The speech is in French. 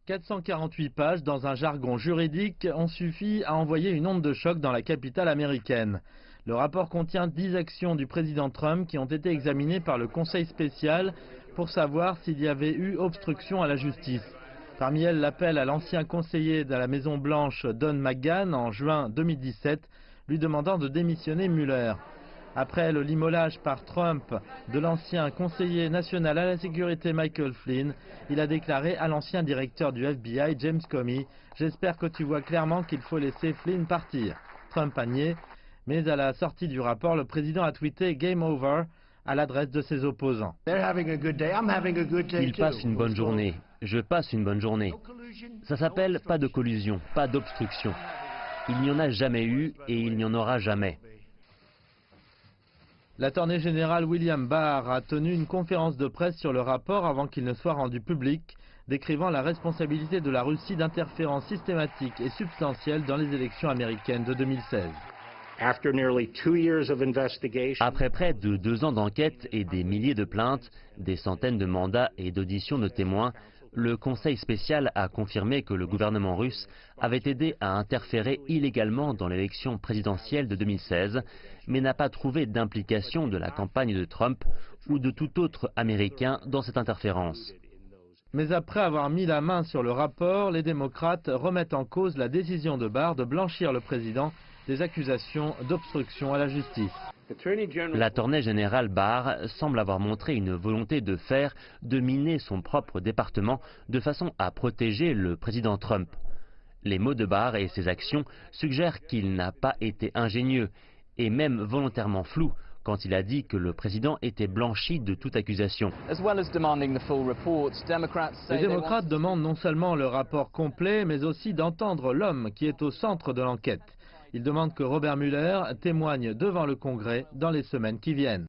448 pages dans un jargon juridique ont suffi à envoyer une onde de choc dans la capitale américaine. Le rapport contient 10 actions du président Trump qui ont été examinées par le Conseil spécial pour savoir s'il y avait eu obstruction à la justice. Parmi elles, l'appel à l'ancien conseiller de la Maison-Blanche Don McGahn en juin 2017, lui demandant de démissionner Mueller. Après le limolage par Trump de l'ancien conseiller national à la sécurité Michael Flynn, il a déclaré à l'ancien directeur du FBI James Comey « J'espère que tu vois clairement qu'il faut laisser Flynn partir ». Trump a nié, mais à la sortie du rapport, le président a tweeté « Game over » à l'adresse de ses opposants. Ils passent une bonne journée, je passe une bonne journée. Ça s'appelle pas de collusion, pas d'obstruction. Il n'y en a jamais eu et il n'y en aura jamais. L'attorney général William Barr a tenu une conférence de presse sur le rapport avant qu'il ne soit rendu public, décrivant la responsabilité de la Russie d'interférences systématiques et substantielles dans les élections américaines de 2016. Après près de 2 ans d'enquête et des milliers de plaintes, des centaines de mandats et d'auditions de témoins, le Conseil spécial a confirmé que le gouvernement russe avait aidé à interférer illégalement dans l'élection présidentielle de 2016, mais n'a pas trouvé d'implication de la campagne de Trump ou de tout autre Américain dans cette interférence. Mais après avoir mis la main sur le rapport, les démocrates remettent en cause la décision de Barr de blanchir le président des accusations d'obstruction à la justice. L'attorney général Barr semble avoir montré une volonté de miner son propre département de façon à protéger le président Trump. Les mots de Barr et ses actions suggèrent qu'il n'a pas été ingénieux et même volontairement flou quand il a dit que le président était blanchi de toute accusation. Les démocrates demandent non seulement le rapport complet, mais aussi d'entendre l'homme qui est au centre de l'enquête. Ils demandent que Robert Mueller témoigne devant le Congrès dans les semaines qui viennent.